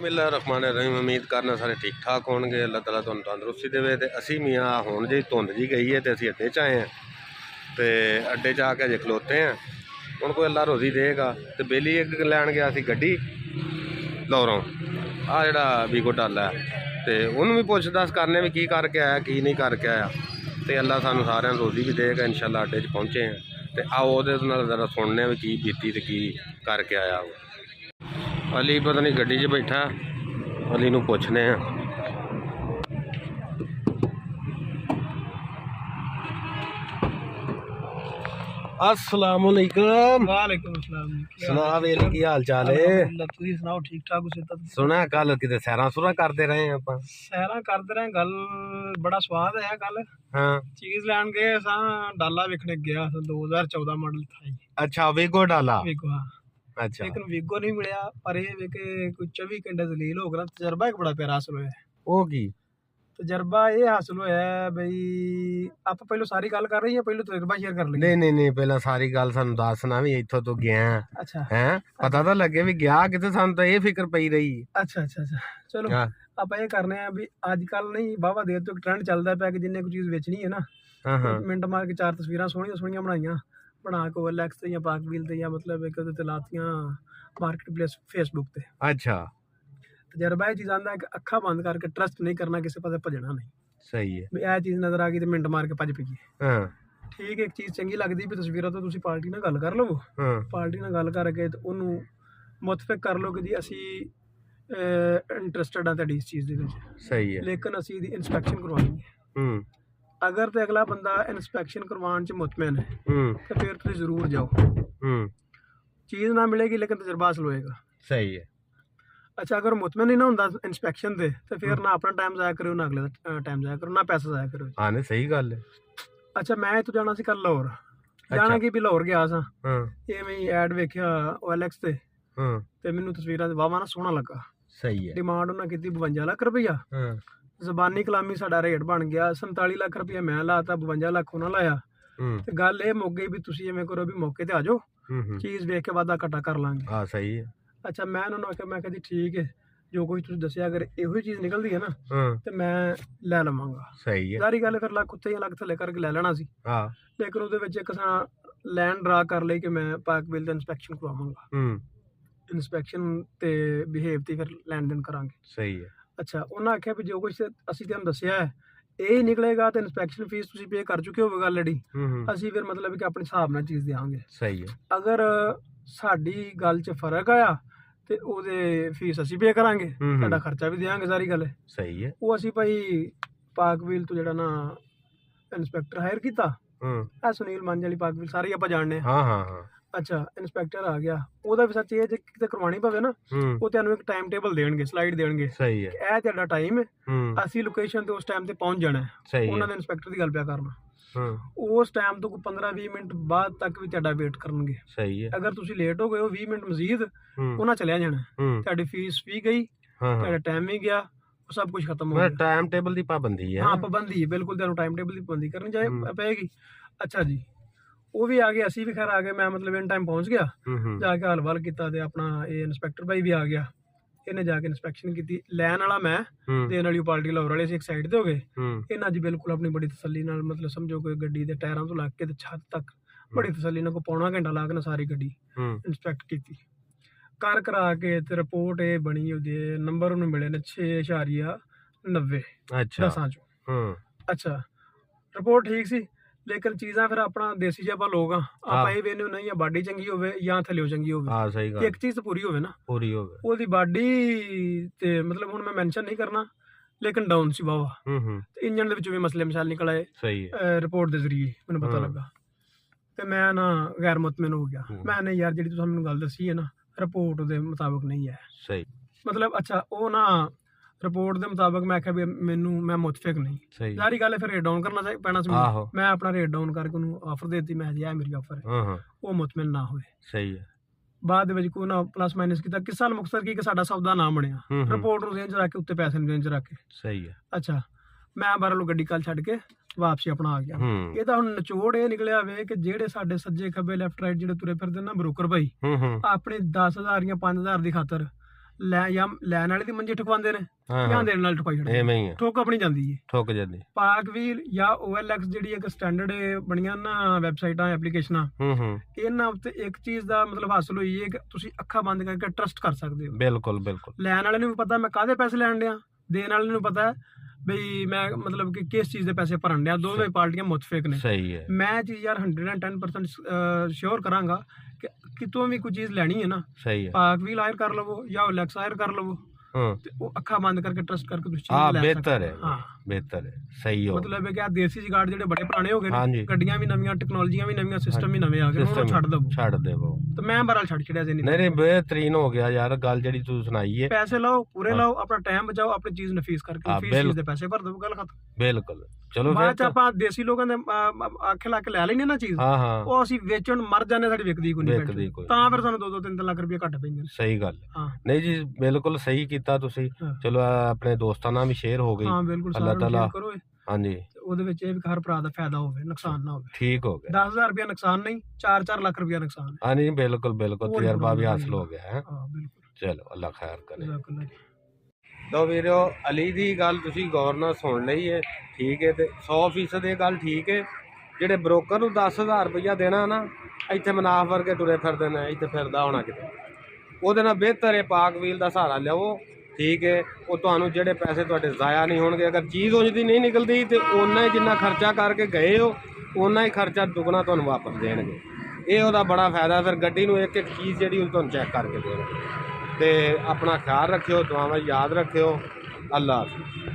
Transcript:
बिस्मिल्लाहिर्रहमानिर्रहीम। उम्मीद करना सारे ठीक ठाक होंगे। अल्लाह ताला तुहानू तंदुरुस्ती देवे। ते असी मियाँ हुण जी धुंध जी गई है तो असी अड्डे च आए हैं तो अड्डे च आके अजे खलोते हैं। हुण कोई अल्लाह रोजी देगा तो बेली एक लैन गया सी गड्डी लौरों आ जिहड़ा वीगो डाला है तो उन्होंने भी पुछ दस करने भी की करके आया की नहीं करके आया तो अल्लाह सानू सारिਆਂ ਨੂੰ रोजी भी देगा इंशाअल्लाह। अड्डे च पहुँचे हैं तो आओ ਉਹਦੇ ਨਾਲ जरा सुनने भी की बीती तो की करके आया वो। अली पता नहीं गड्डी 'च बैठा, अली नूं पुछने हैं। अस्सलाम वालेकुम। वालेकुम अस्सलाम। सुना वेले की हाल चाल है? तुसीं सुनाओ ठीक ठाक हो? सेहत सुना कल किते सैरां सुरा करते रहे हैं आपां? सैरां करते रहे। गल बड़ा स्वाद है कल। हाँ चीज लैन गए असां डाला वेखने गया 2014 मॉडल था जी। अच्छा वीगो डाला। वीगो हाँ। अच्छा लेकिन वीगो नहीं मिलया पर ये वे के कोई 24 घंटे जलील हो गया। तजर्बा एक बड़ा प्यारा हासिल होया। वो की तजर्बा ये हासिल होया बई आप पहले सारी गल कर रही है, पहले तजर्बा शेयर कर लेंगे। नहीं पहला सारी गल सानू दसना भी इत्थों तो गया अच्छा है पता तो लगे भी गया किते। सानू तो ये फिक्र पई रही। अच्छा अच्छा अच्छा चलो हाँ आप ये करने हैं भी अजकल नहीं वाहवा देर तो ट्रेंड चलता पाया कि जिन्हें कोई चीज़ बेचनी है ना हाँ हाँ मिनट मार के 4 तस्वीर सोहनिया सोहनिया बनाइया बना के OLX ते या पाकवील ते या मतलब एक ते लातियां मार्केट प्लेस फेसबुक ते। अच्छा तजर्बा ये चीज़ आंदा है कि अखा बंद करके ट्रस्ट नहीं करना, किसी पासे भजना नहीं। सही है। भी यह चीज़ नज़र आ गई तो मिनट मार के भज पईए। हाँ ठीक है, एक चीज़ चंगी लगती भी तस्वीरों तो तुसी पार्टी नाल गल कर लवो। हाँ पार्टी नाल गल करके तो उन्होंने मुतफिक कर लो कि जी असी इंटरस्टड हाँ तुहाडी इस चीज़ दे विच, सही है। लेकिन असी इहदी इंस्पैक्शन करवानी है। अगर तो अगला बंदा इंस्पैक्शन करवाने च मुतमैन है तो फिर तुम जरूर जाओ। चीज़ ना मिलेगी लेकिन तजर्बा हासिल होएगा। सही है। अच्छा अगर मुतमैन नहीं ना होंदा इंस्पैक्शन दे तो फिर ना अपना टाइम ज़ाया करो ना अगले दा टाइम ज़ाया करो ना पैसा ज़ाया करो। हाँ नहीं सही गल है। अच्छा मैं इत्थों जाना सी कल लाहौर। जाना कि भी लाहौर गया सा हाँ इवें ही ऐड वेख्या OLX ते हाँ ते मैनूं तस्वीरां वाहवा ना सोहना लगा। सही है। डिमांड उन्हें की 52 लाख रुपया। हाँ ਜ਼ਬਾਨੀ कलामी साडा रेट बन गया 47 लाख रुपया मैं लाता 52 लाख उन्हें लाया। तो गल ये मुक गई भी तुसीं इवें करो भी मौके ते आ जाओ चीज़ वेख के वादा घाटा कर लांगे। हाँ सही है। अच्छा मैं उन्होंने आख्या मैं कहा जी ठीक है जो कुछ तुसीं दस्सिया अगर इहो चीज़ निकलती है ना तो मैं लै लवांगा। सही है। सारी गल फिर लख उत्ते या लख थल्ले करके लै लेना सी। हाँ लेकिन उहदे विच इक असां लैन ड्रा कर लई कि मैं पाकविल दा इंस्पैक्शन करवावांगा। इंस्पैक्शन ते बिहेव ते फिर लैन देन करांगे। सही है। अच्छा उन्हें आख्या भी जो कुछ असीं तुहानूं दस्सिया है यही निकलेगा तो इंस्पैक्शन फीस तुसीं पे कर चुके होवोगे ऑलरेडी। असीं फिर मतलब कि अपने हिसाब नाल चीज़ देंगे। सही है। अगर साडी गल च फर्क आया तो ਉਹਦੇ फीस असी पे करांगे, साडा खर्चा भी देंगे सारी गल। सही है। वो असी भाई पाकवील तो जिहड़ा ना इंस्पैक्टर हायर किया सुनील मंज वाली पाकवील सारे आप जानने। हाँ हाँ हाँ अच्छा इंस्पैक्टर आ गया ਉਹਦਾ भी सच ये जे किते करवानी पवे ना वो तुहानूं एक टाइम टेबल देणगे स्लाइड देणगे। सही है। ਇਹ ਤੁਹਾਡਾ टाइम है असी लोकेशन ते उस टाइम ते पहुंच जाना है। सही है। ਉਹਨਾਂ ਦੇ इंस्पैक्टर ਦੀ ਗੱਲ ਪਿਆ ਕਰਨਾ उस टाइम तो 15-20 मिनट बाद तक भी ਤੁਹਾਡਾ वेट करनगे। सही है। अगर तुसीं लेट हो गए हो 20 मिनट मजीद ਉਹਨਾਂ चलिया जाना ਤੁਹਾਡੀ फीस भी गई ਤੁਹਾਡਾ टाइम भी गया सब कुछ खत्म हो गया। टाइम टेबल की पाबंदी है। हाँ पाबंदी है बिल्कुल ਤੁਹਾਨੂੰ टाइम टेबल की पाबंदी करनी चाहिए पेगी। अच्छा जी वो भी आ गए असी भी खैर आ गए। मैं मतलब इन टाइम पहुंच गया जाके हल वल किया ते अपना ये इंस्पैक्टर भाई भी आ गया। इन्हें जाके इंस्पैक्शन की लैन वाला मैं देने वाली पार्टी लाहौर वाले एक साइड ते हो गए। इन्हें जी बिल्कुल अपनी बड़ी तसल्ली नाल मतलब समझो कोई गड्डी के टायरों तो लग के छत तक बड़ी तसल्ली नाल को पौना घंटा ला के ना सारी गड्डी इंस्पैक्ट की कर करा के ते रिपोर्ट ये बनी ओहदे नंबर उन्हें मिले ने 6.90 10 चो। अच्छा रिपोर्ट ठीक सी लेकिन चीज़ां फिर अपना देसी जिहा लोग हाँ आप ये वेने नहीं या बाडी चंगी होवे या थल्लिओ चंगी होवे। हाँ सही गल। एक चीज़ तो पूरी होवे ना पूरी होवे ओहदी बाडी ते मतलब हुण मैं मेंशन नहीं करना लेकिन डाउन सी वावा ते इंजन दे विचों भी मसले मसाल निकल आए। सही है। रिपोर्ट दे जरिए मैनूं पता लगा ते मैं ना गैर मुतमिन हो गया। मैंने यार जिहड़ी तुसीं मैनूं गल दस्सी है ना रिपोर्ट दे मुताबिक नहीं है। सही मतलब अच्छा वो ना रिपोर्ट के मुताबिक मैं आख्या भी मैनू मैं मुतफिक नहीं। सारी गल फिर रेट डाउन करना पैना सी। मैं अपना रेट डाउन करके उन्होंने ऑफर देती मैं जी मेरी ऑफर है वो मुतमिन ना होए। सही है। बाद कोई ना प्लस माइनस किया किस साल मुक्तसर की साडा सौदा ना बनया रिपोर्ट रेंज रख के उत्ते पैसे रेंज रख के। सही है। अच्छा मैं बहरहाल गड्डी कल छड्ड के वापसी अपना आ गया। ये तो हुण निचोड़ ये निकलिया वे कि जेहड़े साडे सज्जे खब्बे लैफ्ट राइट जेहड़े तुरे फिरदे ना ब्रोकर भाई अपने 10,000 या 5,000 की खातर ਜਾਂ ਲੈਣ ਵਾਲੇ ਦੀ ਮੰਜੀ ਠੁਕਵਾਉਂਦੇ ਨੇ ਹਾਂ ਜਾਂ ਹਾਂ ਦੇਣ ਨਾਲ ਠੁਕਵਾਈ ਛੱਡਦੇ ਐਵੇਂ ਹੀ ਆ, ਠੋਕ ਆਪਣੀ ਜਾਂਦੀ ਹੈ। ਠੁੱਕ ਜਾਂਦੀ। ਪਾਕ ਵੀਲ ਜਾਂ OLX ਜਿਹੜੀ ਇੱਕ ਸਟੈਂਡਰਡ ਬਣੀਆਂ ਨਾ ਵੈਬਸਾਈਟਾਂ ਐਪਲੀਕੇਸ਼ਨਾਂ, ਇਹਨਾਂ ਉੱਤੇ ਇੱਕ ਚੀਜ਼ ਦਾ ਮਤਲਬ ਹਾਸਲ ਹੋਈ ਹੈ ਕਿ ਤੁਸੀਂ ਅੱਖਾਂ ਬੰਦ ਕਰਕੇ ਟਰਸਟ ਕਰ ਸਕਦੇ ਹੋ। ਬਿਲਕੁਲ ਬਿਲਕੁਲ। ਲੈਣ ਵਾਲੇ ਨੂੰ ਵੀ ਪਤਾ ਮੈਂ ਕਾਹਦੇ ਪੈਸੇ ਲੈਣ ਡਿਆ, ਦੇਣ ਵਾਲੇ ਨੂੰ ਪਤਾ ਬਈ ਮੈਂ ਮਤਲਬ ਕਿ ਕਿਸ ਚੀਜ਼ ਦੇ ਪੈਸੇ ਭਰਨ ਡਿਆ। ਦੋਵੇਂ ਪਾਰਟੀਆਂ ਮੁਤਫਿਕ ਨੇ। ਸਹੀ ਹੈ। ਮੈਂ ਚੀਜ਼ ਯਾਰ 110% ਸ਼ੋਰ ਕਰਾਂਗਾ ਕਿ ਕਿਤੋਂ ਵੀ ਕੋਈ ਚੀਜ਼ ਲੈਣੀ ਹੈ ਨਾ, ਸਹੀ ਹੈ। ਪਾਕ ਵੀਲ ਹਾਇਰ ਕਰ ਲਵੋ ਜਾਂ OLX ਹਾਇਰ ਕਰ ਲਵੋ, ਹਾਂ ਤੇ ਉਹ ਅੱਖਾਂ ਬੰਦ ਕਰਕੇ ਟਰਸਟ ਕਰਕੇ ਤੁਸੀਂ ਹਾਂ ਚੀਜ਼ ਲੈ ਸਕਦੇ ਬਿਹਤਰ ਹੈ। ਹਾਂ। ਬਿਹਤਰ ਹੈ, ਸਹੀ ਹੋ ਮਤਲਬ ਹੈ ਕਿ ਆ ਦੇਸੀ ਜੁਗਾੜ ਜਿਹੜੇ ਬੜੇ ਪੁਰਾਣੇ ਹੋ ਗਏ ਹਾਂਜੀ। ਨੇ, ਗੱਡੀਆਂ ਵੀ ਨਵੀਆਂ, ਟੈਕਨੋਲੋਜੀਆਂ ਵੀ ਨਵੀਆਂ, ਸਿਸਟਮ ਵੀ ਨਵੇਂ ਆ ਗਏ, ਉਹਨਾਂ ਨੂੰ ਛੱਡ ਦਵੋ। ਛੱਡ ਦੇਵੋ। ਤੇ ਮੈਂ ਬਹਰਾਲ ਛੱਡ ਛੜਿਆ ਸੀ। ਨਹੀਂ ਨਹੀਂ ਬਿਹਤਰੀਨ ਹੋ ਗਿਆ ਯਾਰ, ਗੱਲ ਜਿਹੜੀ ਤੂੰ ਸੁਣਾਈ ਹੈ। ਪੈਸੇ ਲਾਓ ਪੂਰੇ ਲਾਓ, ਆਪਣਾ ਟਾਈਮ ਬਚਾਓ, ਆਪਣੀ ਚੀਜ਼ ਨਫੀਸ ਕਰਕੇ ਨਫੀਸ ਚੀਜ਼ ਦੇ ਪੈਸੇ ਭਰ ਦਵੋ, ਗੱਲ ਖਤਮ। ਬਿਲਕੁਲ। ਚਲੋ ਬਾਅਦ ਚ ਫਿਰ ਆਪਾਂ ਦੇਸੀ ਲੋਕਾਂ ਦੇ ਆਖੇ ਲਾ ਕੇ ਲੈ ਲੈਣੇ ਨਾ ਚੀਜ਼, ਹਾਂ ਹਾਂ ਉਹ ਅਸੀਂ ਵੇਚਣ ਮਰ ਜਾਂਦੇ, ਸਾਡੀ ਵਿਕਦੀ ਕੋਈ ਵਿਕਦੀ ਨਹੀਂ, ਕੋਈ ਤਾਂ ਫਿਰ ਸਾਨੂੰ 2-3 ਲੱਖ ਰੁਪਏ ਘੱਟ ਪੈਂਦੇ ਨੇ। ਸਹੀ ਗੱਲ। ਹਾਂ ਨਹੀਂ ਜੀ ਬਿਲਕੁਲ ਸਹੀ ਕੀਤਾ ਤੁਸੀਂ। ਹਾਂ। ਚਲੋ ਆਪਣੇ ਦੋਸਤਾਂ ਨਾਲ ਵੀ ਸ਼ੇਅਰ ਹੋ ਗਈ। ਹਾਂ ਬਿਲਕੁਲ, ਅੱਲਾਹ ਸਾਰਿਆਂ ਨੂੰ ਤਾਲਾ share ਕਰੋ ਇਹ। ਹਾਂਜੀ ਤੇ ਉਹਦੇ ਵਿੱਚ ਇਹ ਵੀ ਹਰ ਭਰਾ ਦਾ ਫਾਇਦਾ ਹੋਵੇ, ਨੁਕਸਾਨ ਨਾ ਹੋਵੇ। ਠੀਕ ਹੋ ਗਿਆ। 10,000 ਰੁਪਏ ਨੁਕਸਾਨ ਨਹੀਂ, 4-4 ਲੱਖ ਰੁਪਏ ਨੁਕਸਾਨ ਹੈ। ਹਾਂ ਨਹੀਂ ਬਿਲकुल बिल्कुल ਉਹ ਤਜਰਬਾ ਵੀ ਨਹੀਂ ਹਾਸਲ ਹੋ ਗਿਆ ਹੈ। ਹਾਂ ਬਿਲकुल। ਚਲੋ ਅੱਲਾ ਖੈਰ ਕਰੇ। ਜਜ਼ਾਕੁੱਲਾ ਜੀ। ਲੋ ਵੀਰੋ, ਅਲੀ ਦੀ ਗੱਲ ਤੁਸੀਂ ਗੌਰ ਨਾਲ ਸੁਣ ਲਈ ਹੈ, ਠੀਕ ਹੈ। ਤੇ 100% ਇਹ ਗੱਲ ਠੀਕ ਹੈ। ਜਿਹੜੇ ਬ੍ਰੋਕਰ ਨੂੰ 10,000 ਰੁਪਈਆ ਦੇਣਾ ਨਾ, ਇੱਥੇ ਮਨਾਫ ਵਰਗੇ ਤੁਰੇ ਫਿਰਦੇ ਨੇ, ਇੱਥੇ ਫਿਰਦਾ ਹੋਣਾ ਕਿਤੇ। ਉਹਦੇ ਨਾਲ ਬਿਹਤਰ ਹੈ ਪਾਕ ਵੀਲ ਦਾ ਸਹਾਰਾ ਲਿਆਓ, ਠੀਕ ਹੈ। ਉਹ ਤੁਹਾਨੂੰ ਜਿਹੜੇ ਪੈਸੇ ਤੁਹਾਡੇ ਜ਼ਾਇਆ ਨਹੀਂ ਹੋਣਗੇ। ਅਗਰ ਚੀਜ਼ ਉਂਝ ਦੀ ਨਹੀਂ ਨਿਕਲਦੀ ਤੇ ਓਨਾ ਹੀ ਜਿੰਨਾ ਖਰਚਾ ਕਰਕੇ ਗਏ ਹੋ, ਓਨਾ ਹੀ ਖਰਚਾ ਦੁੱਗਣਾ ਤੁਹਾਨੂੰ ਵਾਪਸ ਦੇਣਗੇ। ਇਹ ਉਹਦਾ ਬੜਾ ਫਾਇਦਾ। ਫਿਰ ਗੱਡੀ ਨੂੰ ਇੱਕ ਇੱਕ ਚੀਜ਼ ਜਿਹੜੀ ਉਹ ਤੁਹਾਨੂੰ ਚੈੱਕ ਕਰਕੇ ਦੇਣਗੇ। ਤੇ ਆਪਣਾ ਖਿਆਲ ਰੱਖਿਓ, ਦੁਆਵਾਂ ਯਾਦ ਰੱਖਿਓ। ਅੱਲਾ ਹਾਫਿਜ਼।